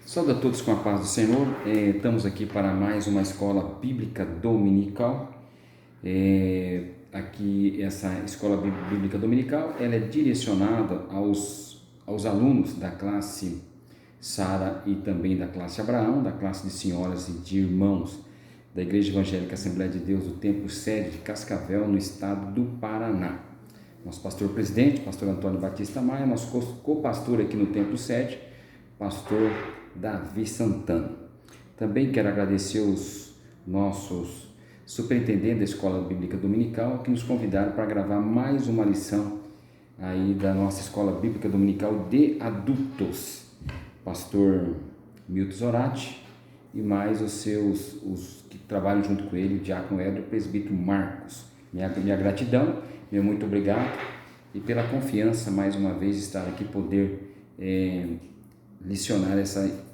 Saúde a todos com a paz do Senhor. Estamos aqui para mais uma escola bíblica dominical. Aqui essa escola bíblica dominical ela é direcionada aos alunos da classe Sara e também da classe Abraão, da classe de senhoras e de irmãos da Igreja Evangélica Assembleia de Deus do Templo Sede de Cascavel, no estado do Paraná. Nosso pastor presidente, pastor Antônio Batista Maia, nosso co-pastor aqui no Templo Sede, pastor Davi Santana. Também quero agradecer os nossos superintendentes da Escola Bíblica Dominical que nos convidaram para gravar mais uma lição aí da nossa Escola Bíblica Dominical de adultos. Pastor Milton Zorati e mais os que trabalham junto com ele, o diácono Edro e o presbítero Marcos. Minha gratidão, meu muito obrigado e pela confiança mais uma vez estar aqui poder licionar essa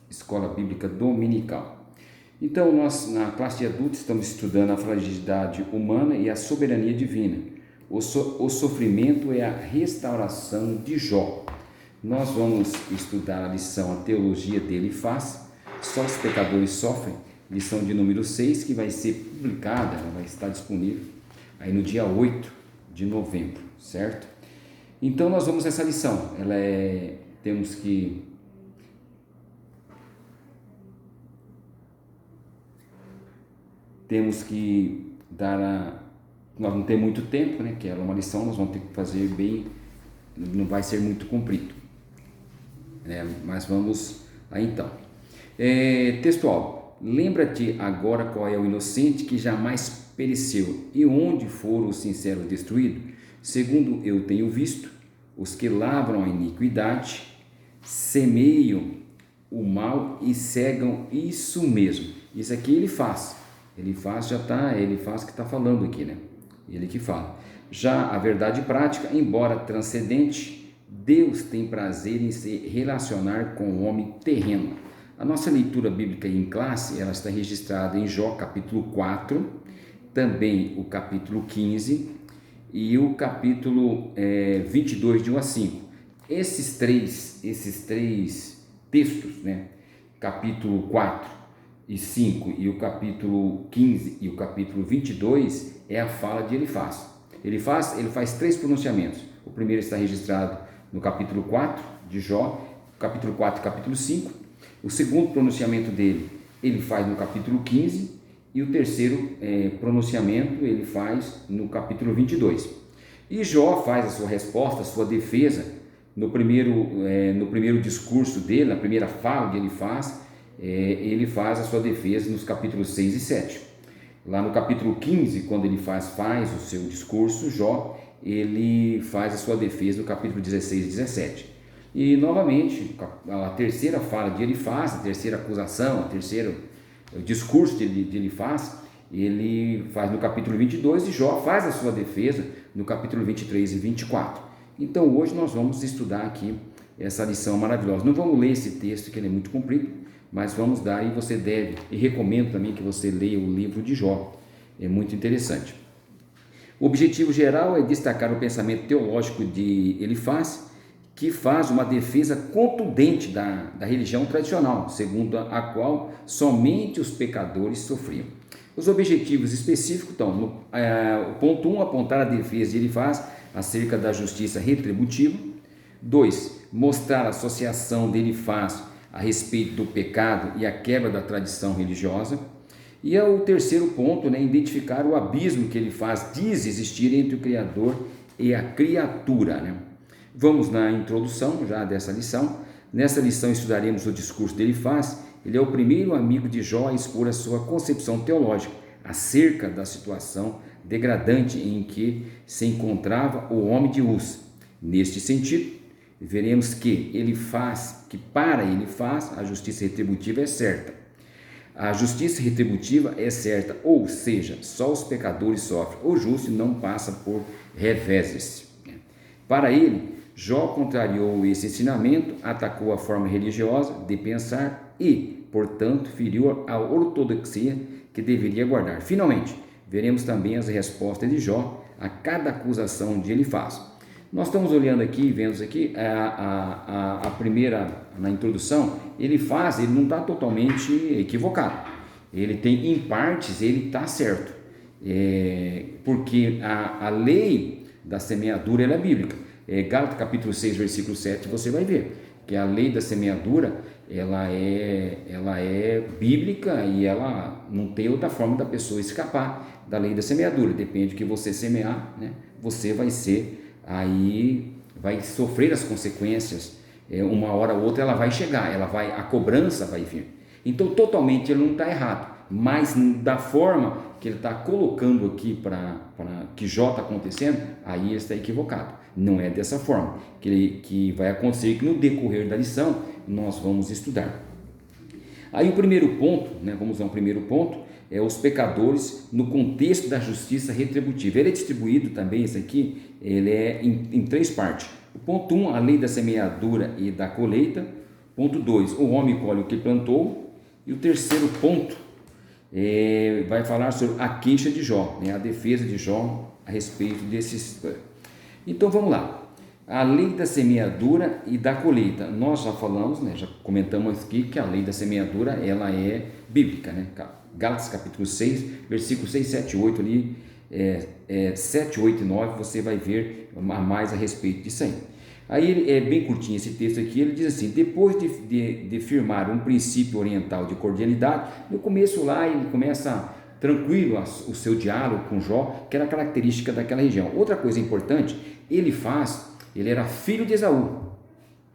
escola bíblica dominical. Então nós na classe de adultos estamos estudando a fragilidade humana e a soberania divina. O sofrimento é a restauração de Jó. Nós vamos estudar a lição A Teologia dele faz, Só os Pecadores Sofrem, lição de número 6, que vai ser publicada, ela vai estar disponível aí no dia 8 de novembro, certo? Então nós vamos essa lição, temos que nós não temos muito tempo, né? Que era uma lição, nós vamos ter que fazer bem, não vai ser muito comprido, mas vamos lá então. Textual: lembra-te agora qual é o inocente que jamais pereceu e onde foram os sinceros destruídos? Segundo eu tenho visto, os que lavram a iniquidade semeiam o mal e cegam isso mesmo. Isso aqui ele faz que está falando aqui, né? Ele que fala. Já a verdade prática, embora transcendente, Deus tem prazer em se relacionar com o homem terreno. A nossa leitura bíblica em classe, ela está registrada em Jó capítulo 4, também o capítulo 15 e o capítulo 22, de 1 a 5. Esses três textos, né? Capítulo 4 e 5 e o capítulo 15 e o capítulo 22 é a fala de Elifaz. Ele faz três pronunciamentos. O primeiro está registrado no capítulo 4 de Jó, capítulo 4 e capítulo 5. O segundo pronunciamento dele, ele faz no capítulo 15 e o terceiro pronunciamento ele faz no capítulo 22. E Jó faz a sua resposta, a sua defesa no primeiro discurso dele, na primeira fala que ele faz a sua defesa nos capítulos 6 e 7. Lá no capítulo 15, quando ele faz o seu discurso, Jó, ele faz a sua defesa no capítulo 16 e 17. E novamente, a terceira fala de Elifaz, a terceira acusação, o discurso de Elifaz, ele faz no capítulo 22 e Jó faz a sua defesa no capítulo 23 e 24. Então hoje nós vamos estudar aqui essa lição maravilhosa. Não vamos ler esse texto que ele é muito comprido, mas vamos dar, e você deve, e recomendo também que você leia o livro de Jó, é muito interessante. O objetivo geral é destacar o pensamento teológico de Elifaz, que faz uma defesa contundente da religião tradicional, segundo a qual somente os pecadores sofriam. Os objetivos específicos estão o ponto 1, apontar a defesa de Elifaz acerca da justiça retributiva. 2, mostrar a associação de Elifaz a respeito do pecado e a quebra da tradição religiosa. E o terceiro ponto, identificar o abismo que Elifaz diz existir entre o Criador e a criatura. Vamos na introdução já dessa lição. Nessa lição estudaremos o discurso de Elifaz. Ele é o primeiro amigo de Jó a expor a sua concepção teológica acerca da situação degradante em que se encontrava o homem de Uz. Neste sentido, veremos que para Elifaz a justiça retributiva é certa. A justiça retributiva é certa, ou seja, só os pecadores sofrem. O justo não passa por reveses. Para ele, Jó contrariou esse ensinamento, atacou a forma religiosa de pensar e, portanto, feriu a ortodoxia que deveria guardar. Finalmente, veremos também as respostas de Jó a cada acusação de Elifaz. Nós estamos olhando aqui, vendo aqui, a primeira, na introdução, ele não está totalmente equivocado. Ele tem, em partes, ele está certo. Porque a lei da semeadura ela é bíblica. Gálatas capítulo 6, versículo 7, você vai ver que a lei da semeadura ela é bíblica e ela não tem outra forma da pessoa escapar da lei da semeadura. Depende do que você semear, né? Você vai sofrer as consequências. Uma hora ou outra ela vai chegar, a cobrança vai vir. Então totalmente ele não está errado, mas da forma que ele está colocando aqui para que Jó está acontecendo, aí ele está equivocado. Não é dessa forma que vai acontecer, que no decorrer da lição nós vamos estudar. Aí o primeiro ponto, né, vamos ao primeiro ponto, é os pecadores no contexto da justiça retributiva. Ele é distribuído também, esse aqui, ele é em 3 partes. O ponto 1, a lei da semeadura e da colheita. Ponto 2, o homem colhe o que plantou. E o terceiro ponto vai falar sobre a queixa de Jó, né, a defesa de Jó a respeito desses. Então vamos lá. A lei da semeadura e da colheita. Nós já falamos, né, já comentamos aqui que a lei da semeadura ela é bíblica, né? Gálatas capítulo 6, versículos 6, 7 e 8 ali, 7, 8 e 9, você vai ver mais a respeito disso aí. Aí é bem curtinho esse texto aqui, ele diz assim: depois de firmar um princípio oriental de cordialidade, no começo lá ele começa tranquilo o seu diálogo com Jó, que era característica daquela região. Outra coisa importante, ele era filho de Esaú,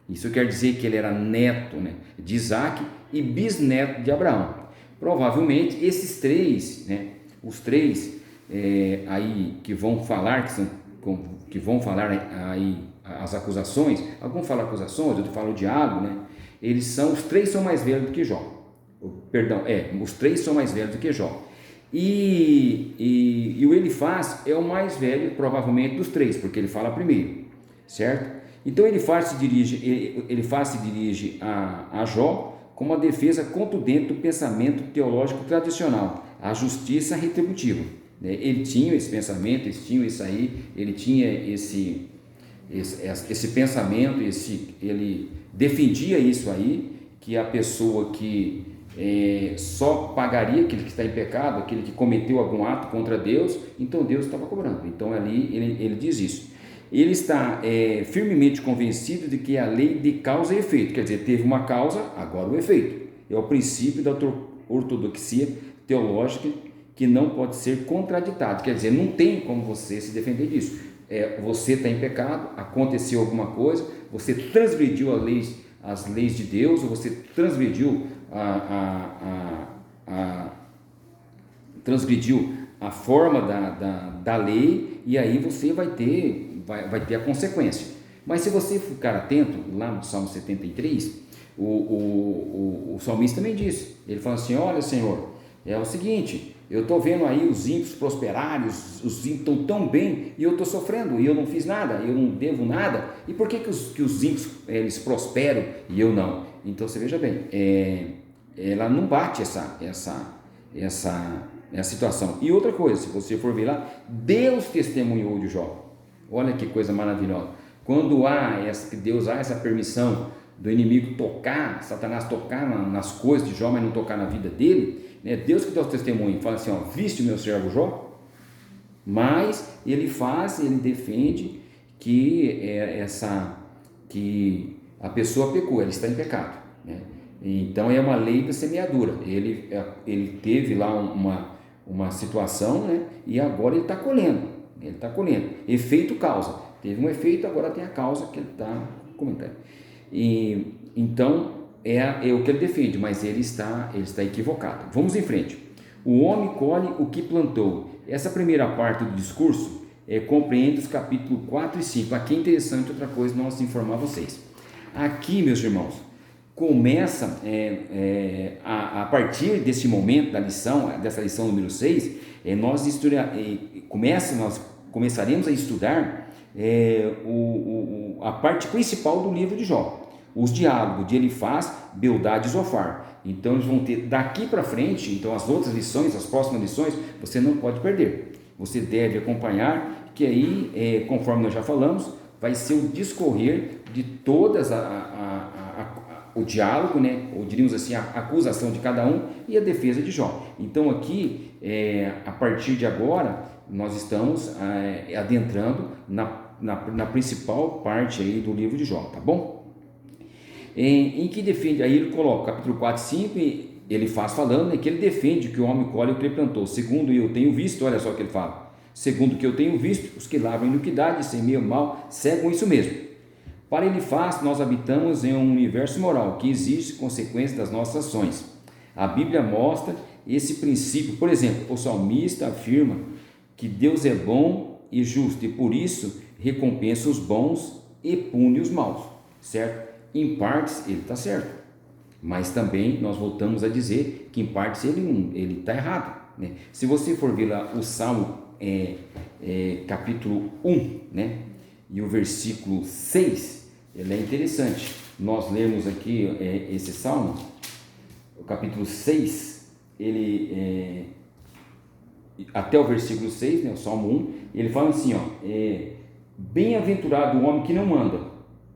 isso quer dizer que ele era neto, né, de Isaac e bisneto de Abraão. Provavelmente esses três, né, os três aí que vão falar, que vão falar aí as acusações, alguns falam acusações, outros falam o diálogo, né? Os três são mais velhos do que Jó. Os três são mais velhos do que Jó. E o Elifaz é o mais velho, provavelmente, dos três, porque ele fala primeiro, certo? Então Elifaz se dirige a Jó com uma defesa contundente do pensamento teológico tradicional, a justiça retributiva. Ele tinha esse pensamento, ele tinha esse pensamento, ele defendia isso aí, que a pessoa que só pagaria aquele que está em pecado, aquele que cometeu algum ato contra Deus, então Deus estava cobrando. Então ali ele diz isso. Ele está firmemente convencido de que a lei de causa e efeito, quer dizer, teve uma causa, agora o efeito. É o princípio da ortodoxia teológica que não pode ser contraditado, quer dizer, não tem como você se defender disso. Você está em pecado, aconteceu alguma coisa, você transgrediu as leis de Deus, ou você transgrediu a forma da lei, e aí você vai ter a consequência. Mas se você ficar atento, lá no Salmo 73, o salmista também disse, ele fala assim: olha, Senhor, é o seguinte, eu estou vendo aí os ímpios prosperarem, os ímpios estão tão bem, e eu estou sofrendo, e eu não fiz nada, eu não devo nada, e por que os ímpios eles prosperam e eu não? Então você veja bem, ela não bate essa situação. E outra coisa, se você for ver lá, Deus testemunhou de Jó. Olha que coisa maravilhosa. Quando Deus há essa permissão do inimigo tocar, Satanás tocar nas coisas de Jó, mas não tocar na vida dele, né? Deus que dá o testemunho, fala assim: ó, viste o meu servo Jó? Mas ele defende que a pessoa pecou, ela está em pecado, né? Então é uma lei da semeadura. Ele teve lá uma situação, né? E agora ele está colhendo. Efeito causa. Teve um efeito, agora tem a causa que ele está comentando. Então é o que ele defende, mas ele está equivocado. Vamos em frente. O homem colhe o que plantou. Essa primeira parte do discurso compreende os capítulos 4 e 5. Aqui é interessante outra coisa nós informar vocês. Aqui, meus irmãos, começa a partir desse momento dessa lição número 6, nós começaremos a estudar a parte principal do livro de Jó, os diálogos de Elifaz, Bildade e Zofar. Então eles vão ter daqui para frente, então as outras lições, as próximas lições, você não pode perder, você deve acompanhar, que aí, conforme nós já falamos, vai ser o discorrer de todas o diálogo, né? Ou diríamos assim, a acusação de cada um e a defesa de Jó. Então aqui, a partir de agora, nós estamos adentrando na principal parte aí do livro de Jó, tá bom? Em que defende, aí ele coloca capítulo 4 e 5, ele faz falando, né, que ele defende que o homem colhe o que ele plantou, segundo eu tenho visto, olha só o que ele fala, segundo o que eu tenho visto, os que lavram iniquidade e semeiam mal, cegam isso mesmo. Para ele faz, nós habitamos em um universo moral que exige consequências das nossas ações. A Bíblia mostra esse princípio. Por exemplo, o salmista afirma que Deus é bom e justo e por isso recompensa os bons e pune os maus, certo? Em partes ele está certo, mas também nós voltamos a dizer que em partes ele está errado, né? Se você for ver lá o Salmo capítulo 1, né? E o versículo 6, ele é interessante. Nós lemos aqui esse Salmo, o capítulo 6, ele até o versículo 6, né, o Salmo 1, ele fala assim, bem-aventurado o homem que não anda,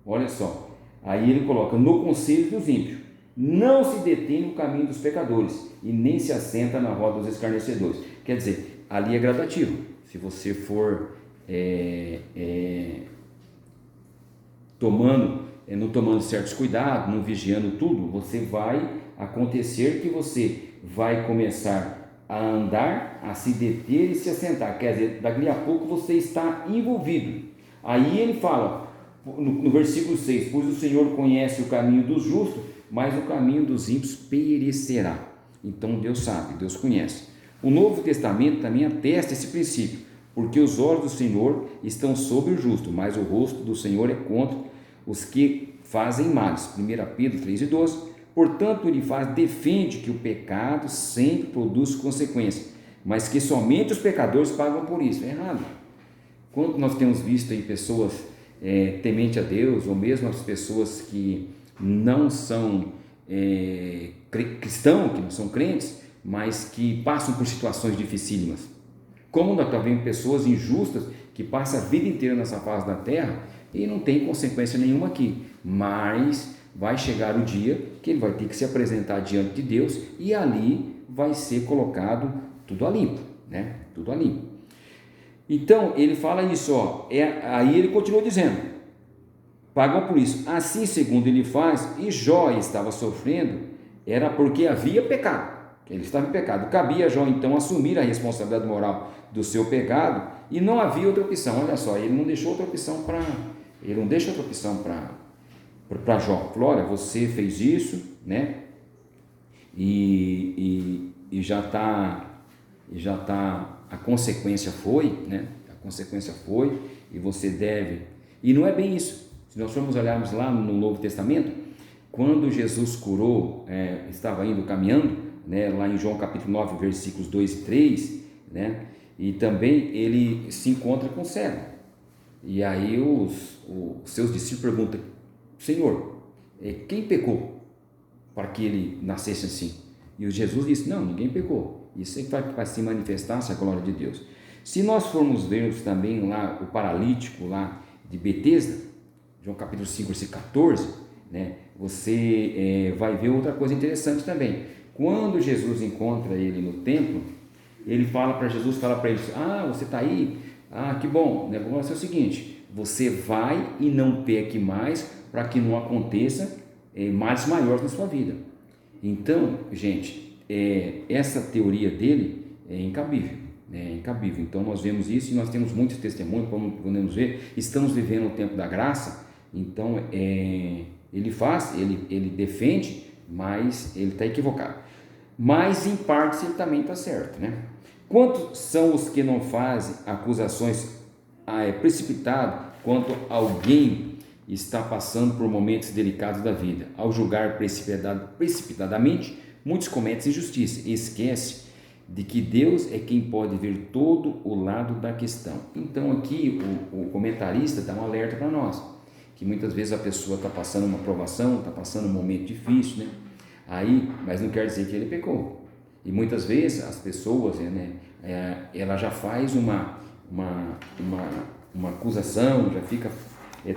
olha só, aí ele coloca, no conselho dos ímpios, não se detém no caminho dos pecadores, e nem se assenta na roda dos escarnecedores. Quer dizer, ali é gradativo, se você for não tomando certos cuidados, não vigiando tudo, você vai acontecer que você vai começar a andar, a se deter e se assentar, quer dizer, daqui a pouco você está envolvido. Aí ele fala, no versículo 6, pois o Senhor conhece o caminho dos justos, mas o caminho dos ímpios perecerá. Então Deus sabe, Deus conhece. O Novo Testamento também atesta esse princípio, porque os olhos do Senhor estão sobre o justo, mas o rosto do Senhor é contra os que fazem males. 1 Pedro 3:12. Portanto, ele defende que o pecado sempre produz consequências, mas que somente os pecadores pagam por isso. É errado. Quando nós temos visto aí pessoas temente a Deus, ou mesmo as pessoas que não são cristãos, que não são crentes, mas que passam por situações dificílimas. Como nós estamos vendo pessoas injustas que passam a vida inteira nessa face da terra e não tem consequência nenhuma aqui, mas vai chegar o dia que ele vai ter que se apresentar diante de Deus e ali vai ser colocado tudo a limpo, né? Tudo a limpo. Então ele fala isso, aí ele continua dizendo, pagam por isso, assim segundo ele faz, e Jó estava sofrendo, era porque havia pecado, ele estava em pecado, cabia a Jó então assumir a responsabilidade moral do seu pecado e não havia outra opção. Olha só, ele não deixou outra opção para Jó. Falou, olha, você fez isso, né? E já está, a consequência foi, né? A consequência foi e você deve. E não é bem isso. Se nós formos olharmos lá no Novo Testamento, quando Jesus curou, estava indo caminhando, né? Lá em João capítulo 9, versículos 2 e 3, né? E também ele se encontra com o cego. E aí os seus discípulos perguntam, Senhor, quem pecou para que ele nascesse assim? E Jesus disse, não, ninguém pecou, isso é que vai se manifestar a glória de Deus. Se nós formos ver também lá o paralítico lá de Betesda, João capítulo 5, versículo 14, né, você vai ver outra coisa interessante também. Quando Jesus encontra ele no templo, ele fala para Jesus, você está aí? Que bom, o negócio é o seguinte, você vai e não peque mais, para que não aconteça males maiores na sua vida. Então, gente, essa teoria dele é incabível, né? Incabível. Então nós vemos isso e nós temos muitos testemunhos, como podemos ver, estamos vivendo o tempo da graça. Então ele defende, mas ele está equivocado. Mas em partes ele também está certo, né? Quantos são os que não fazem acusações precipitadas quando alguém está passando por momentos delicados da vida? Ao julgar precipitadamente, muitos cometem injustiça e esquecem de que Deus é quem pode ver todo o lado da questão. Então aqui o comentarista dá um alerta para nós, que muitas vezes a pessoa está passando uma provação, está passando um momento difícil, né? Mas não quer dizer que ele pecou. E muitas vezes as pessoas, ela já faz uma acusação, já fica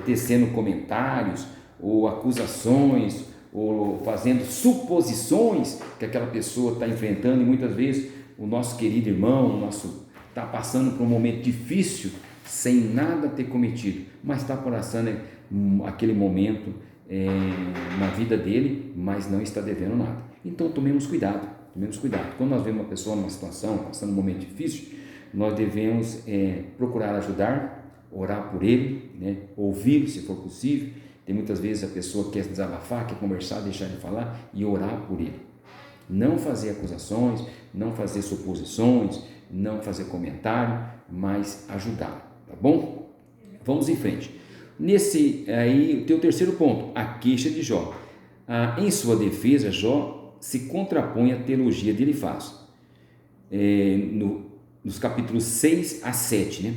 tecendo comentários ou acusações ou fazendo suposições que aquela pessoa está enfrentando, e muitas vezes o nosso querido irmão, está passando por um momento difícil sem nada ter cometido, mas está passando aquele momento na vida dele, mas não está devendo nada. Então tomemos cuidado. Quando nós vemos uma pessoa numa situação, passando um momento difícil, nós devemos procurar ajudar, orar por ele, né? Ouvir se for possível. Tem muitas vezes a pessoa quer desabafar, quer conversar, deixar de falar, e orar por ele. Não fazer acusações, não fazer suposições, não fazer comentário, mas ajudar, tá bom? Vamos em frente. Nesse aí, o teu terceiro ponto, a queixa de Jó. Em sua defesa, Jó se contrapõe à teologia de Elifaz, nos capítulos 6 a 7, né?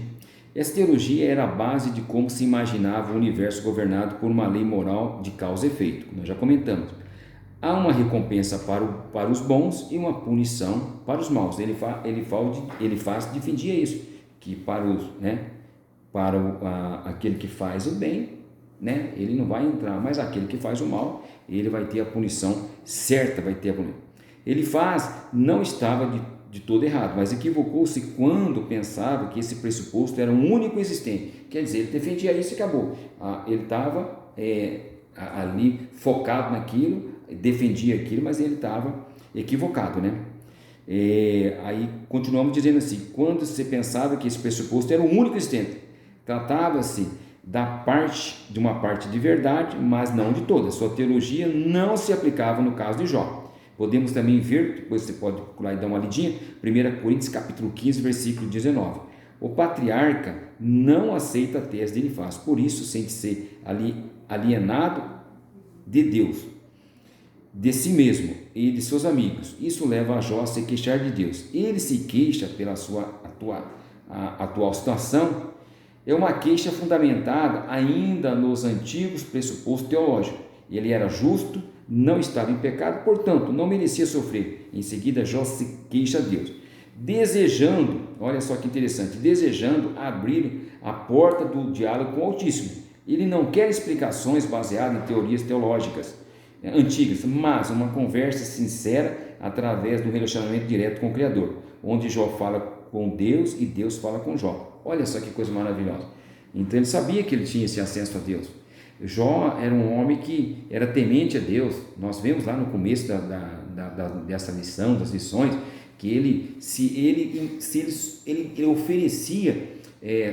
Essa teologia era a base de como se imaginava o universo governado por uma lei moral de causa e efeito, como nós já comentamos. Há uma recompensa para os bons e uma punição para os maus. Elifaz defendia isso, que para aquele que faz o bem, né, ele não vai entrar, mas aquele que faz o mal, ele vai ter a punição certa, Elifaz não estava de todo errado, mas equivocou-se quando pensava que esse pressuposto era um único existente. Quer dizer, ele defendia isso e acabou. Ele estava ali focado naquilo, defendia aquilo, mas ele estava equivocado, né? Aí continuamos dizendo assim: quando você pensava que esse pressuposto era o único existente, tratava-se de uma parte de verdade, mas não de toda. Sua teologia não se aplicava no caso de Jó. Podemos também ver, depois você pode procurar e dar uma lidinha, 1 Coríntios capítulo 15, versículo 19. O patriarca não aceita a tese de Elifaz, por isso sente ser alienado de Deus, de si mesmo e de seus amigos. Isso leva a Jó a se queixar de Deus. Ele se queixa pela sua atual situação. É uma queixa fundamentada ainda nos antigos pressupostos teológicos. Ele era justo, não estava em pecado, portanto, não merecia sofrer. Em seguida, Jó se queixa a Deus, desejando, olha só que interessante, desejando abrir a porta do diálogo com o Altíssimo. Ele não quer explicações baseadas em teorias teológicas antigas, mas uma conversa sincera através do relacionamento direto com o Criador, onde Jó fala com Deus e Deus fala com Jó. Olha só que coisa maravilhosa. Então ele sabia que ele tinha esse acesso a Deus. Jó era um homem que era temente a Deus. Nós vemos lá no começo dessa lição, das lições, que ele oferecia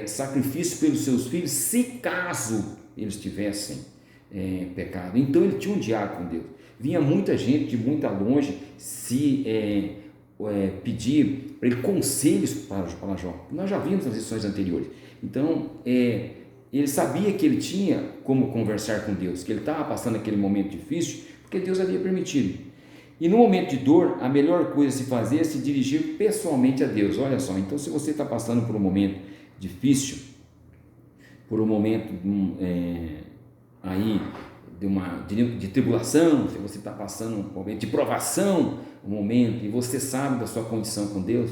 sacrifício pelos seus filhos, se caso eles tivessem pecado. Então ele tinha um diálogo com Deus. Vinha muita gente de muito longe pedir para ele conselhos para Jó. Nós já vimos nas lições anteriores. Então ele sabia que ele tinha como conversar com Deus, que ele estava passando aquele momento difícil, porque Deus havia permitido. E no momento de dor, a melhor coisa a se fazer é se dirigir pessoalmente a Deus. Olha só, então se você está passando por um momento difícil, por um momento de tribulação, se você está passando um momento de provação, um momento, e você sabe da sua condição com Deus,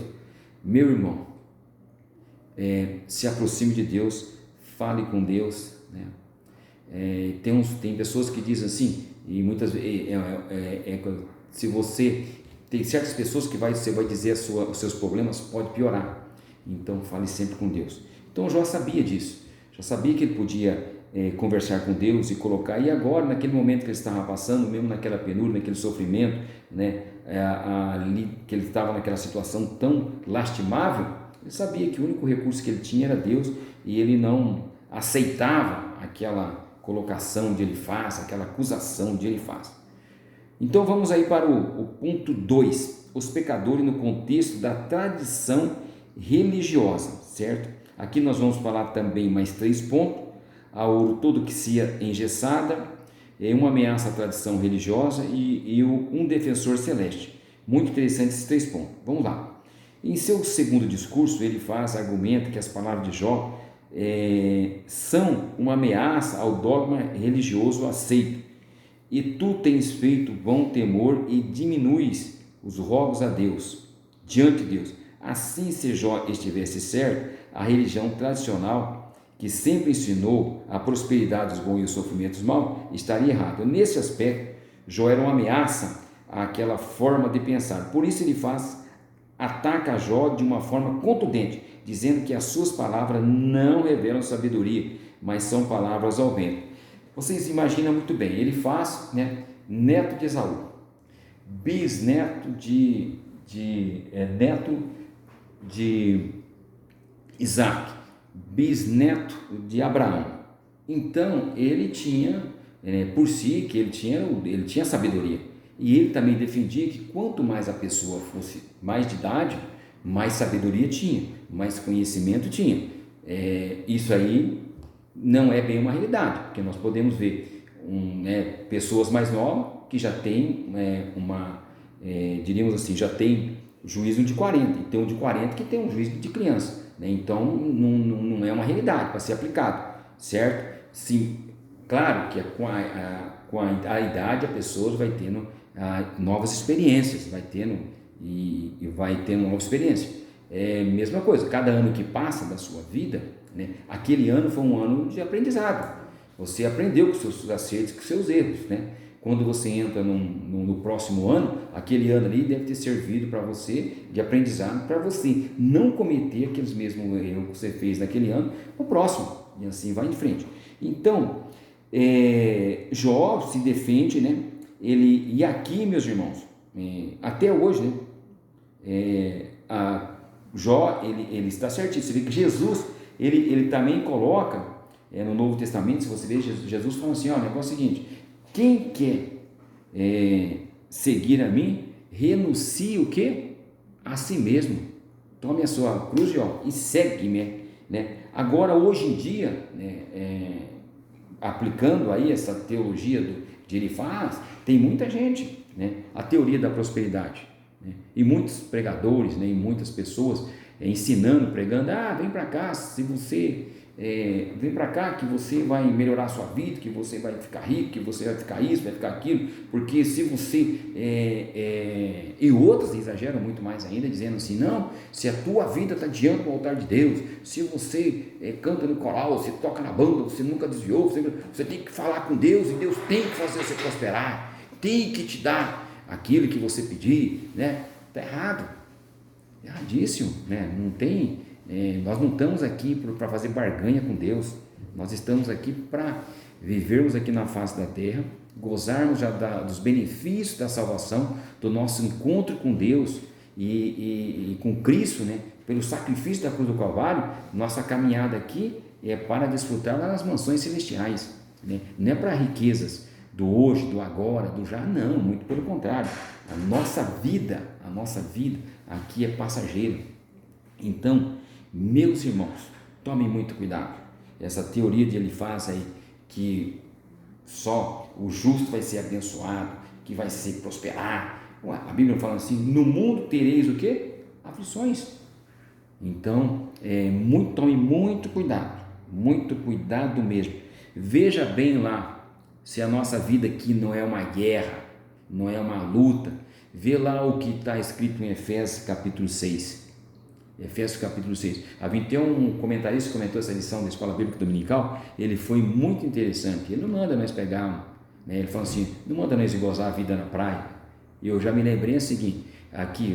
meu irmão, se aproxime de Deus, fale com Deus, né? Tem pessoas que dizem assim, e muitas vezes se você tem certas pessoas que você vai dizer os seus problemas, pode piorar. Então fale sempre com Deus. Então Jó sabia disso, já sabia que ele podia conversar com Deus e colocar, e agora naquele momento que ele estava passando, mesmo naquela penúria, naquele sofrimento, né, ali que ele estava naquela situação tão lastimável, ele sabia que o único recurso que ele tinha era Deus, e ele não aceitava aquela colocação de Elifaz, aquela acusação de Elifaz. Então vamos aí para o ponto 2, os pecadores no contexto da tradição religiosa, certo? Aqui nós vamos falar também mais 3 pontos: a ortodoxia engessada, uma ameaça à tradição religiosa e um defensor celeste. Muito interessante esses 3 pontos. Vamos lá. Em seu segundo discurso, argumenta que as palavras de Jó são uma ameaça ao dogma religioso aceito. E tu tens feito bom temor e diminuis os rogos a Deus, diante de Deus. Assim, se Jó estivesse certo, a religião tradicional que sempre ensinou a prosperidade dos bons e o sofrimento dos maus, estaria errado. Nesse aspecto, Jó era uma ameaça àquela forma de pensar. Por isso ele ataca Jó de uma forma contundente, dizendo que as suas palavras não revelam sabedoria, mas são palavras ao vento. Vocês imaginam muito bem, ele faz, neto de Esaú, bisneto neto de Isaac, bisneto de Abraão. Então ele tinha, por si, que ele tinha sabedoria, e ele também defendia que quanto mais a pessoa fosse mais de idade, mais sabedoria tinha, mais conhecimento tinha. Isso aí não é bem uma realidade, porque nós podemos ver pessoas mais novas que já têm diríamos assim, já tem juízo de 40, e tem um de 40 que tem um juízo de criança, então não é uma realidade para ser aplicado, certo? Sim, claro que com a idade a pessoa vai tendo novas experiências, vai tendo nova experiência. Mesma coisa, cada ano que passa da sua vida, aquele ano foi um ano de aprendizado, você aprendeu com seus acertos, com seus erros, Quando você entra no próximo ano, aquele ano ali deve ter servido para você de aprendizado, para você não cometer aqueles mesmos erros que você fez naquele ano no próximo, e assim vai em frente. Então, Jó se defende, e aqui, meus irmãos, até hoje, Jó, ele está certinho. Você vê que Jesus, ele também coloca, no Novo Testamento, se você ver, Jesus fala assim, o negócio é o seguinte: quem quer seguir a mim, renuncie o quê? A si mesmo. Tome a sua cruz e segue-me. Agora, hoje em dia, aplicando aí essa teologia de Elifaz, tem muita gente, a teoria da prosperidade, e muitos pregadores, e muitas pessoas ensinando, pregando, vem para cá, se você... vem para cá que você vai melhorar a sua vida, que você vai ficar rico, que você vai ficar isso, vai ficar aquilo, porque se você e outros exageram muito mais ainda, dizendo assim, não, se a tua vida está diante do altar de Deus, se você canta no coral, você toca na banda, você nunca desviou, você tem que falar com Deus, e Deus tem que fazer você prosperar, tem que te dar aquilo que você pedir, está erradíssimo, não tem... nós não estamos aqui para fazer barganha com Deus, nós estamos aqui para vivermos aqui na face da terra, gozarmos já dos benefícios da salvação, do nosso encontro com Deus e com Cristo, pelo sacrifício da cruz do Calvário. Nossa caminhada aqui é para desfrutar lá nas mansões celestiais, não é para riquezas do hoje, do agora, do já, não, muito pelo contrário. A nossa vida aqui é passageira. Então, meus irmãos, tomem muito cuidado. Essa teoria de Elifaz aí, que só o justo vai ser abençoado, que vai ser prosperar. A Bíblia fala assim, no mundo tereis o quê? Aflições. Então, tomem muito cuidado mesmo. Veja bem lá, se a nossa vida aqui não é uma guerra, não é uma luta. Vê lá o que está escrito em Efésios capítulo 6. Efésios capítulo 6. Havia um comentarista que comentou essa lição da Escola Bíblica Dominical, ele foi muito interessante. Ele não manda nós pegar, ele fala assim, não manda nós gozar a vida na praia. E eu já me lembrei o seguinte, aqui,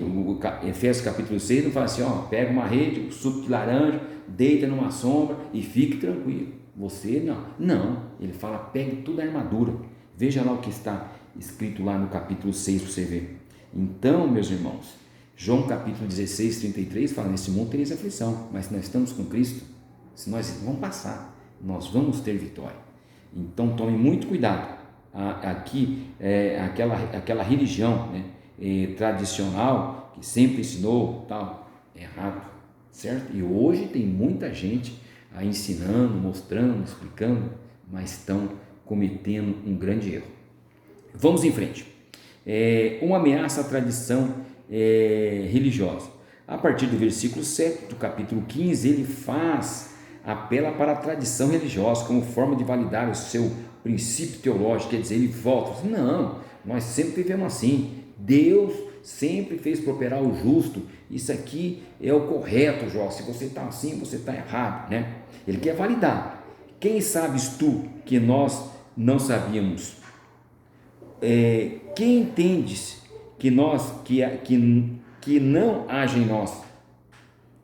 Efésios capítulo 6 não fala assim, pega uma rede, um suco de laranja, deita numa sombra e fique tranquilo. Você não, ele fala, pegue toda a armadura. Veja lá o que está escrito lá no capítulo 6 para você ver. Então, meus irmãos, João capítulo 16, 33 fala, nesse mundo tereis aflição, mas se nós estamos com Cristo, se nós vamos passar, nós vamos ter vitória. Então tome muito cuidado. Aqui aquela religião tradicional que sempre ensinou tal, errado, certo? E hoje tem muita gente ensinando, mostrando, explicando, mas estão cometendo um grande erro. Vamos em frente. Uma ameaça à tradição religiosa. A partir do versículo 7 do capítulo 15, ele apela para a tradição religiosa como forma de validar o seu princípio teológico, quer dizer, ele volta, não, nós sempre vivemos assim, Deus sempre fez prosperar o justo, isso aqui é o correto, Jó, se você está assim, você está errado, Ele quer validar. Quem sabes tu que nós não sabíamos? Quem entendes que não haja em nós?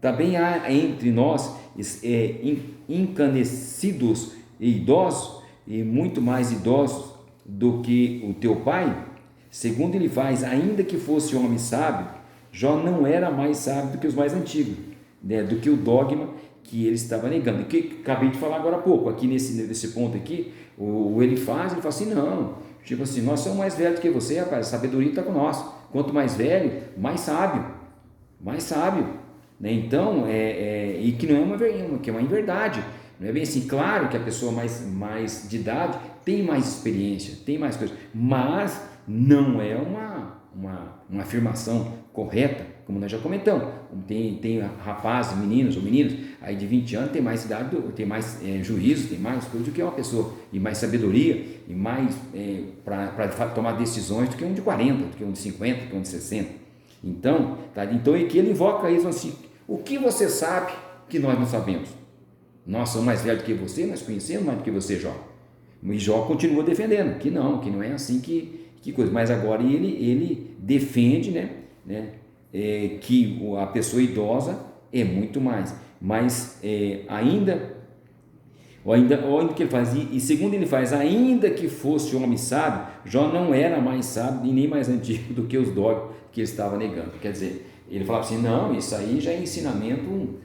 Também há entre nós encanecidos e idosos, e muito mais idosos do que o teu pai? Segundo ele faz, ainda que fosse homem sábio, Jó não era mais sábio do que os mais antigos, né? Do que o dogma que ele estava negando. E que acabei de falar agora há pouco, aqui nesse ponto aqui, ele fala assim, não, tipo assim, nós somos mais velhos do que você, rapaz, a sabedoria está com nós. Quanto mais velho, mais sábio, né? Então, e que não é que é uma inverdade. Não é bem assim, claro que a pessoa mais de idade tem mais experiência, tem mais coisas, mas não é uma afirmação correta, como nós já comentamos. Tem rapazes, meninos ou meninas aí de 20 anos, tem mais idade, tem mais juízo, tem mais coisa do que uma pessoa, e mais sabedoria, e mais para tomar decisões do que um de 40, do que um de 50, do que um de 60. Então, então aqui ele invoca isso assim: o que você sabe que nós não sabemos? Nós somos mais velhos do que você, nós conhecemos mais do que você, Jó. E Jó continua defendendo que não é assim que coisa. Mas agora ele defende, né, que a pessoa idosa é muito mais. Mas olha o que ele faz, e segundo ele faz, ainda que fosse homem sábio, Jó não era mais sábio e nem mais antigo do que os dogmas que ele estava negando. Quer dizer, ele falava assim, não, isso aí já é ensinamento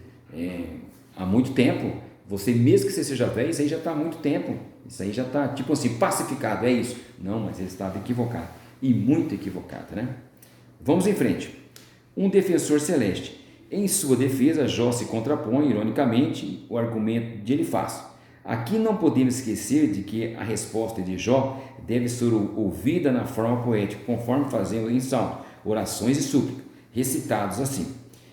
há muito tempo. Você, mesmo que você seja velho, isso aí já está há muito tempo. Isso aí já está, tipo assim, pacificado, é isso. Não, mas ele estava equivocado. E muito equivocado, né? Vamos em frente. Um defensor celeste. Em sua defesa, Jó se contrapõe, ironicamente, o argumento de Elifaz. Aqui não podemos esquecer de que a resposta de Jó deve ser ouvida na forma poética, conforme fazemos em Salmo, orações e súplicas, recitados assim.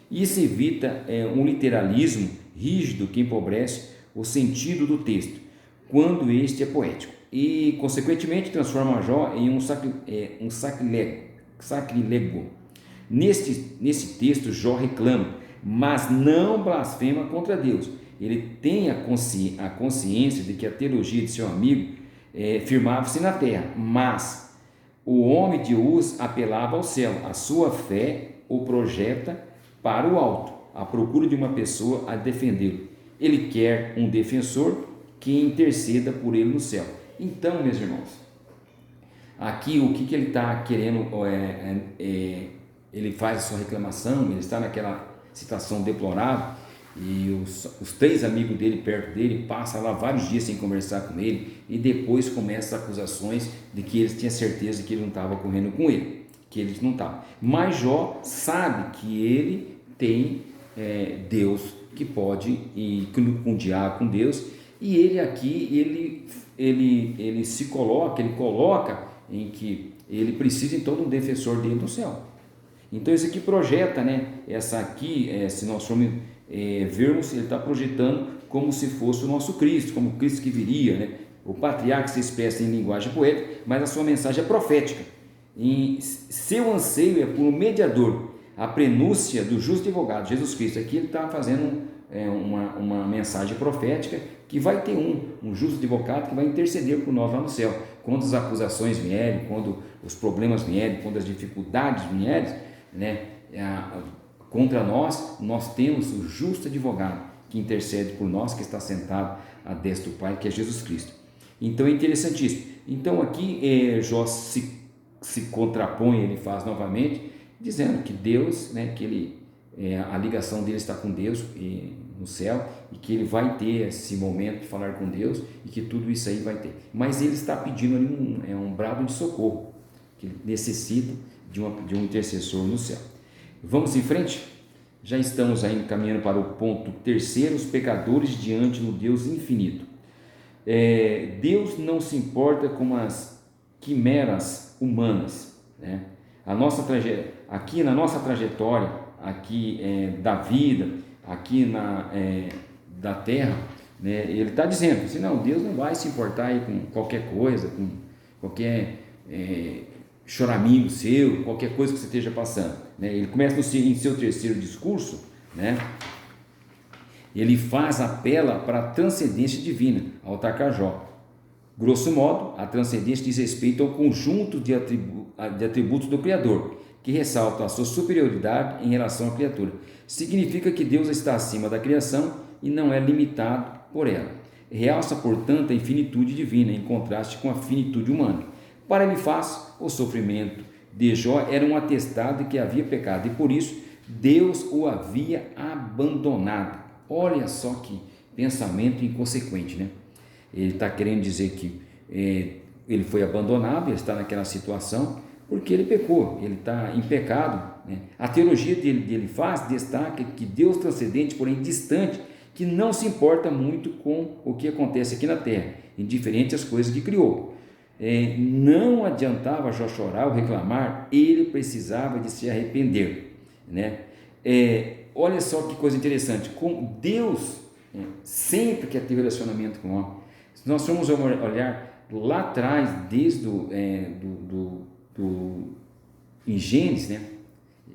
Isso evita um literalismo rígido que empobrece o sentido do texto, quando este é poético, e, consequentemente, transforma Jó em um sacrilégio. Nesse texto, Jó reclama, mas não blasfema contra Deus. Ele tem a consciência de que a teologia de seu amigo firmava-se na terra, mas o homem de Uz apelava ao céu. A sua fé o projeta para o alto, à procura de uma pessoa a defendê-lo. Ele quer um defensor que interceda por ele no céu. Então, meus irmãos, aqui o que ele está querendo, ele faz a sua reclamação, ele está naquela situação deplorável, e os três amigos dele perto dele passam lá vários dias sem conversar com ele, e depois começam as acusações de que eles tinham certeza que ele não estava correndo com ele, que eles não estavam. Mas Jó sabe que ele tem Deus que pode ir condiar com Deus, e ele aqui ele se coloca, ele coloca em que ele precisa então de um defensor dele do céu. Então isso aqui projeta, né? Essa aqui, se nós formos vermos, ele está projetando como se fosse o nosso Cristo, como o Cristo que viria, né? O patriarca se expressa em linguagem poética, mas a sua mensagem é profética. E seu anseio é por um mediador, a prenúncia do justo advogado, Jesus Cristo. Aqui ele está fazendo uma mensagem profética que vai ter um justo advogado que vai interceder por nós lá no céu. Quando as acusações vierem, quando os problemas vierem, quando as dificuldades vierem, né, contra nós temos o justo advogado que intercede por nós, que está sentado à destra do Pai, que é Jesus Cristo. Então é interessantíssimo. Então aqui Jó se contrapõe, ele faz novamente, dizendo que Deus, né, que a ligação dele está com Deus no céu, e que ele vai ter esse momento de falar com Deus, e que tudo isso aí vai ter. Mas ele está pedindo ali um brado de socorro, que ele necessita de um intercessor no céu. Vamos em frente? Já estamos aí caminhando para o ponto terceiro, os pecadores diante do Deus infinito. Deus não se importa com as quimeras humanas, né? Aqui na nossa trajetória, aqui da vida, aqui da terra, né? Ele está dizendo assim, não, Deus não vai se importar aí com qualquer coisa, com qualquer choramingo seu, qualquer coisa que você esteja passando, né? Ele começa em seu terceiro discurso, né? Elifaz apela para a transcendência divina ao atacar Jó. Grosso modo, a transcendência diz respeito ao conjunto de atributos do Criador, que ressaltam a sua superioridade em relação à criatura. Significa que Deus está acima da criação e não é limitado por ela. Realça, portanto, a infinitude divina, em contraste com a finitude humana. Para Elifaz, o sofrimento de Jó era um atestado de que havia pecado e, por isso, Deus o havia abandonado. Olha só que pensamento inconsequente, né? Ele está querendo dizer que ele foi abandonado, ele está naquela situação porque ele pecou, ele está em pecado, né? A teologia dele destaca que Deus transcendente, porém distante, que não se importa muito com o que acontece aqui na terra, indiferente às coisas que criou. Não adiantava Jó chorar ou reclamar, ele precisava de se arrepender, né? Olha só que coisa interessante, como Deus sempre quer ter relacionamento com o homem. Se nós formos olhar lá atrás, desde em Gênesis, né?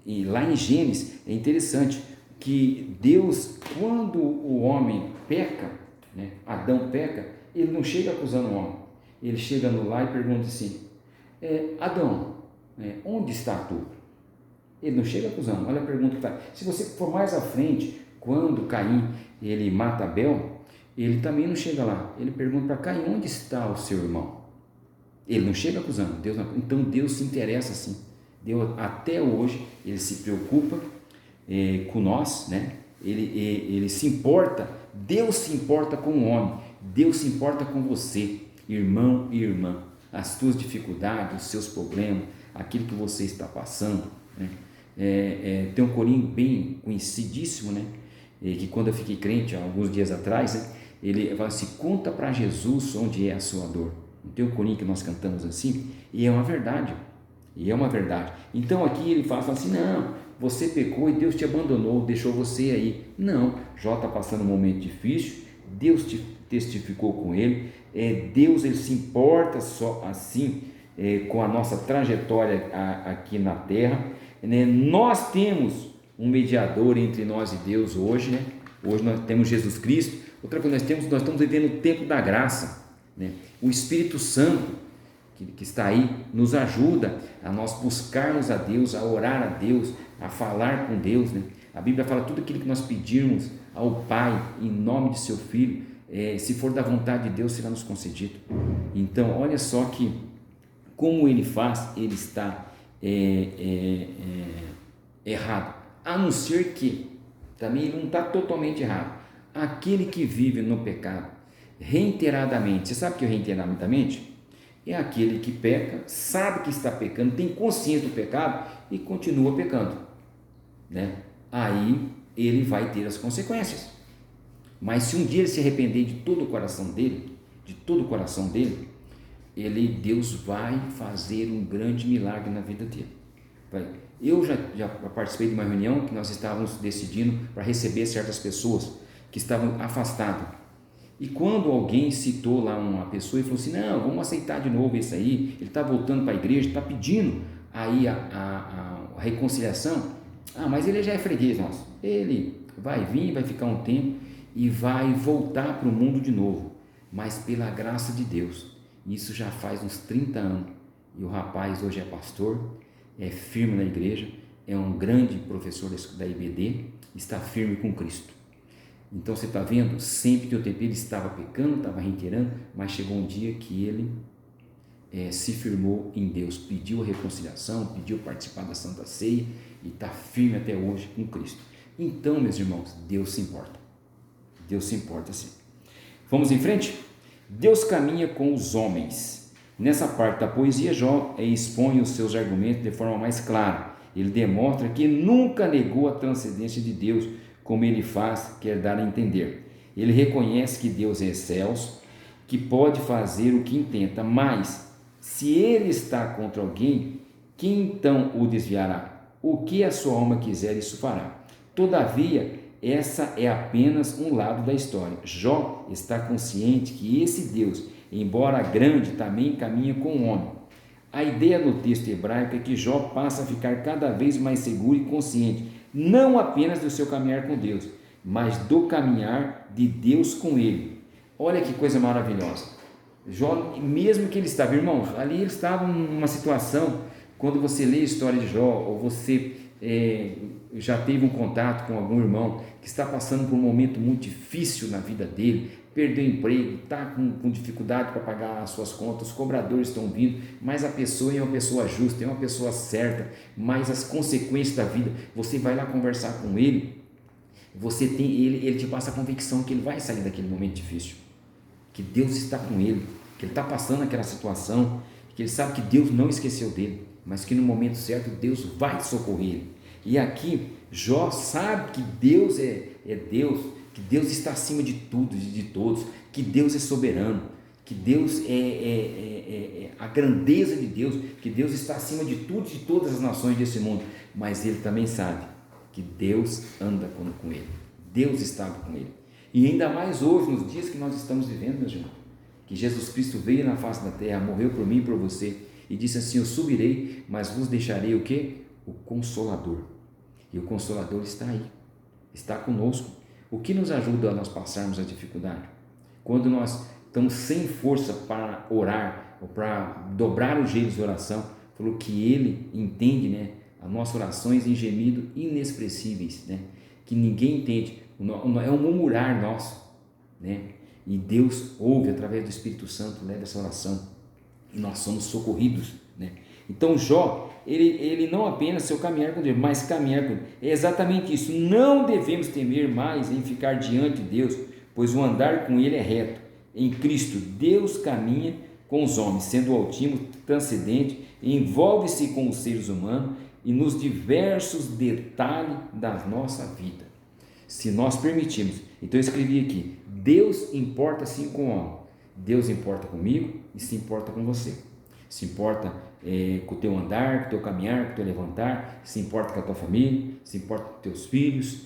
E lá em Gênesis é interessante que Deus, quando o homem peca, né? Adão peca, ele não chega acusando o homem, ele chega no lá e pergunta assim: Adão, onde está tu? Ele não chega acusando, olha a pergunta que faz. Se você for mais à frente, quando Caim ele mata Abel, ele também não chega lá, ele pergunta para Caim: onde está o seu irmão? Ele não chega acusando, Deus não. Então Deus se interessa sim, Deus até hoje ele se preocupa com nós, né? Ele se importa, Deus se importa com o homem, Deus se importa com você, irmão e irmã, as tuas dificuldades, os seus problemas, aquilo que você está passando, né? Tem um corinho bem conhecidíssimo, né? Que quando eu fiquei crente, há alguns dias atrás, né? Ele fala assim: conta para Jesus onde é a sua dor. Não tem um corinho que nós cantamos assim? E é uma verdade, então aqui ele fala assim: não, você pecou e Deus te abandonou, deixou você aí. Não, Jó está passando um momento difícil, Deus te testificou com ele, Deus ele se importa só assim com a nossa trajetória aqui na terra, né? Nós temos um mediador entre nós e Deus hoje, né? Hoje nós temos Jesus Cristo. Outra coisa, nós estamos vivendo o tempo da graça, né? O Espírito Santo que está aí nos ajuda a nós buscarmos a Deus, a orar a Deus, a falar com Deus, né? A Bíblia fala: tudo aquilo que nós pedirmos ao Pai em nome de seu Filho, se for da vontade de Deus, será nos concedido. Então olha só que como ele faz, ele está errado, a não ser que também ele não está totalmente errado. Aquele que vive no pecado reiteradamente, você sabe o que é reiteradamente? É aquele que peca, sabe que está pecando, tem consciência do pecado e continua pecando, né? Aí ele vai ter as consequências. Mas se um dia ele se arrepender de todo o coração dele, Deus vai fazer um grande milagre na vida dele. Eu já participei de uma reunião que nós estávamos decidindo para receber certas pessoas que estavam afastadas. E quando alguém citou lá uma pessoa e falou assim: não, vamos aceitar de novo esse aí, ele está voltando para a igreja, está pedindo aí a reconciliação. Mas ele já é freguês nosso, ele vai vir, vai ficar um tempo e vai voltar para o mundo de novo, mas pela graça de Deus. Isso já faz uns 30 anos, e o rapaz hoje é pastor, é firme na igreja, é um grande professor da IBD, está firme com Cristo. Então você está vendo, sempre que o tempo ele estava pecando, estava reiterando, mas chegou um dia que ele se firmou em Deus, pediu a reconciliação, pediu participar da Santa Ceia e está firme até hoje com Cristo. Então, meus irmãos, Deus se importa sim. Vamos em frente? Deus caminha com os homens. Nessa parte da poesia, Jó expõe os seus argumentos de forma mais clara. Ele demonstra que nunca negou a transcendência de Deus, como ele quer dar a entender. Ele reconhece que Deus é excelso, que pode fazer o que intenta, mas se ele está contra alguém, quem então o desviará? O que a sua alma quiser, isso fará. Todavia, essa é apenas um lado da história. Jó está consciente que esse Deus, embora grande, também caminha com o homem. A ideia do texto hebraico é que Jó passa a ficar cada vez mais seguro e consciente, não apenas do seu caminhar com Deus, mas do caminhar de Deus com ele. Olha que coisa maravilhosa. Jó, mesmo que ele estava, irmãos, ali ele estava numa situação, quando você lê a história de Jó, ou você já teve um contato com algum irmão que está passando por um momento muito difícil na vida dele, perdeu o emprego, está com dificuldade para pagar as suas contas, os cobradores estão vindo, mas a pessoa é uma pessoa justa, é uma pessoa certa, mas as consequências da vida, você vai lá conversar com ele, ele te passa a convicção que ele vai sair daquele momento difícil, que Deus está com ele, que ele está passando aquela situação, que ele sabe que Deus não esqueceu dele, mas que no momento certo Deus vai socorrer ele. E aqui Jó sabe que Deus é Deus, que Deus está acima de tudo e de todos, que Deus é soberano, que Deus a grandeza de Deus, que Deus está acima de tudo e de todas as nações desse mundo, mas ele também sabe que Deus anda com ele, Deus estava com ele. E ainda mais hoje, nos dias que nós estamos vivendo, meus irmãos, que Jesus Cristo veio na face da terra, morreu por mim e por você, e disse assim: eu subirei, mas vos deixarei o quê? O Consolador. E o Consolador está aí, está conosco. O que nos ajuda a nós passarmos a dificuldade? Quando nós estamos sem força para orar, ou para dobrar os joelhos de oração, falou que Ele entende, né, as nossas orações em gemido inexpressíveis, né, que ninguém entende, é um murmurar nosso, né, e Deus ouve através do Espírito Santo, leva essa oração, e nós somos socorridos, né? Então Jó, ele não apenas seu caminhar com Deus, mas caminhar com Deus, é exatamente isso. Não devemos temer mais em ficar diante de Deus, pois o andar com Ele é reto. Em Cristo, Deus caminha com os homens, sendo o Altíssimo transcendente, envolve-se com os seres humanos e nos diversos detalhes da nossa vida, se nós permitirmos. Então eu escrevi aqui: Deus importa sim com o homem, Deus importa comigo e se importa com você, se importa com o teu andar, com o teu caminhar, com o teu levantar, se importa com a tua família, se importa com os teus filhos,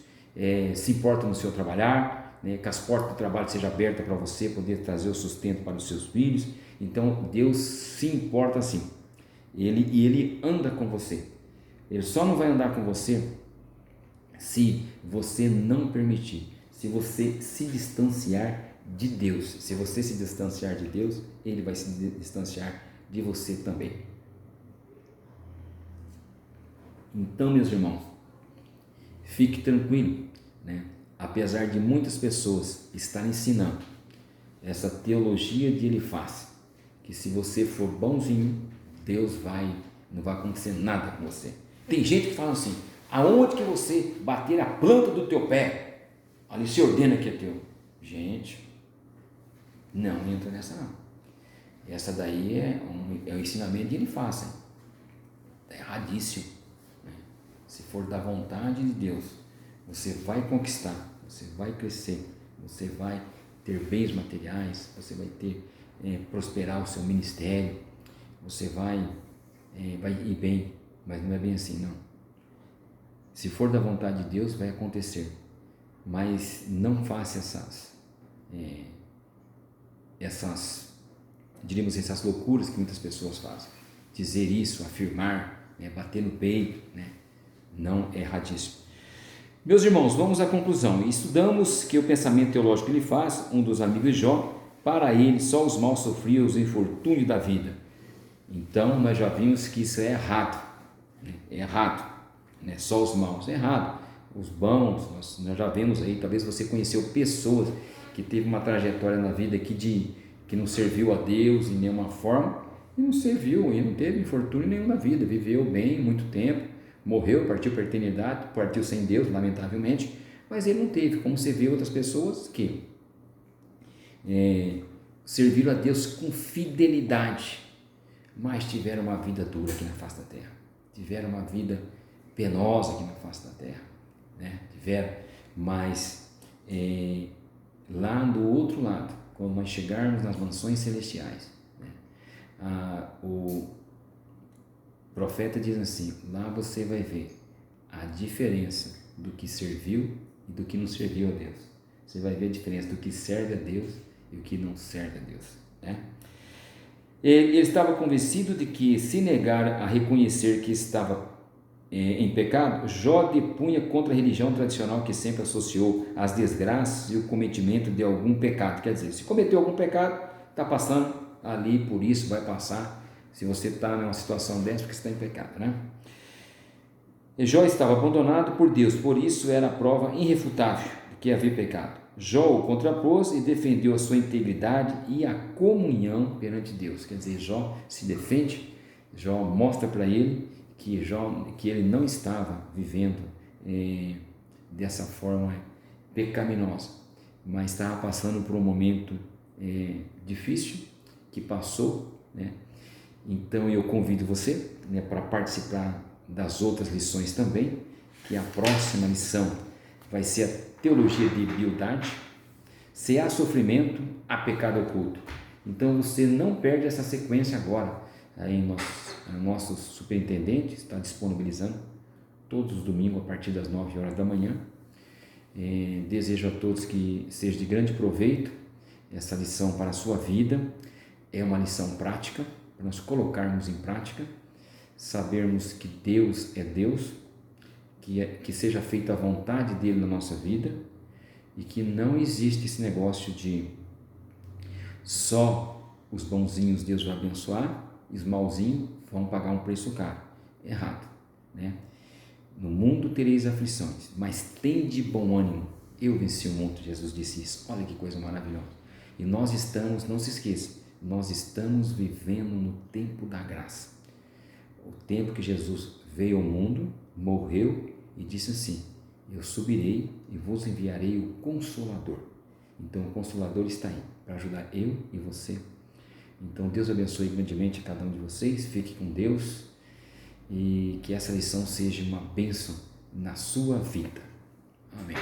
se importa no seu trabalhar, né, que as portas do trabalho sejam abertas para você poder trazer o sustento para os seus filhos. Então Deus se importa sim, Ele anda com você. Ele só não vai andar com você se você não permitir, se você se distanciar de Deus. Se você se distanciar de Deus, Ele vai se distanciar de você também. Então, meus irmãos, fique tranquilo, né? Apesar de muitas pessoas estarem ensinando essa teologia de Elifaz, que se você for bonzinho, Deus não vai acontecer nada com você. Tem gente que fala assim: aonde que você bater a planta do teu pé, ali se ordena que é teu. Gente, não entra nessa não. Essa daí é o ensinamento de Elifaz, está erradíssimo, né? Se for da vontade de Deus, você vai conquistar, você vai crescer, você vai ter bens materiais, você vai prosperar o seu ministério, você vai ir bem, mas não é bem assim não. Se for da vontade de Deus, vai acontecer, mas não faça diríamos, essas loucuras que muitas pessoas fazem, dizer isso, afirmar, bater no peito, não, é erradíssimo. Meus irmãos, vamos à conclusão. Estudamos que o pensamento teológico que ele faz, um dos amigos de Jó, para ele só os maus sofriam os infortúnios da vida. Então nós já vimos que isso é errado, é errado, só os maus, é errado. Os bons, nós já vemos aí, talvez você conheceu pessoas que teve uma trajetória na vida que não serviu a Deus em nenhuma forma, e não serviu, e não teve infortúnio nenhum na vida, viveu bem muito tempo, morreu, partiu para a eternidade, partiu sem Deus, lamentavelmente, mas ele não teve, como você vê outras pessoas que serviram a Deus com fidelidade, mas tiveram uma vida dura aqui na face da terra, tiveram uma vida penosa aqui na face da terra, tiveram, mas lá do outro lado, quando nós chegarmos nas mansões celestiais, o profeta diz assim: lá você vai ver a diferença do que serviu e do que não serviu a Deus. Você vai ver a diferença do que serve a Deus e o que não serve a Deus, Ele estava convencido de que, se negar a reconhecer que estava em pecado, Jó depunha contra a religião tradicional que sempre associou as desgraças e o cometimento de algum pecado. Quer dizer, se cometeu algum pecado, está passando ali, por isso vai passar. Se você está numa situação dessa, porque você está em pecado, né? E Jó estava abandonado por Deus, por isso era a prova irrefutável de que havia pecado. Jó o contrapôs e defendeu a sua integridade e a comunhão perante Deus. Quer dizer, Jó se defende, Jó mostra para ele que ele não estava vivendo dessa forma pecaminosa, mas estava passando por um momento difícil que passou, né? Então eu convido você, né, para participar das outras lições também, que a próxima lição vai ser a teologia de Bildade. Se há sofrimento, há pecado oculto. Então você não perde essa sequência agora. Aí nosso superintendente está disponibilizando todos os domingos a partir das 9 horas da manhã. Desejo a todos que seja de grande proveito essa lição para a sua vida. É uma lição prática, para nós colocarmos em prática, sabermos que Deus é Deus, que seja feita a vontade dele na nossa vida e que não existe esse negócio de só os bonzinhos Deus vai abençoar e os malzinhos vão pagar um preço caro. Errado, né? No mundo tereis aflições, mas tende bom ânimo, eu venci o mundo. Jesus disse isso. Olha que coisa maravilhosa. E nós estamos, não se esqueça, nós estamos vivendo no tempo da graça, o tempo que Jesus veio ao mundo, morreu e disse assim: eu subirei e vos enviarei o Consolador. Então o Consolador está aí para ajudar eu e você. Então Deus abençoe grandemente a cada um de vocês, fique com Deus e que essa lição seja uma bênção na sua vida. Amém.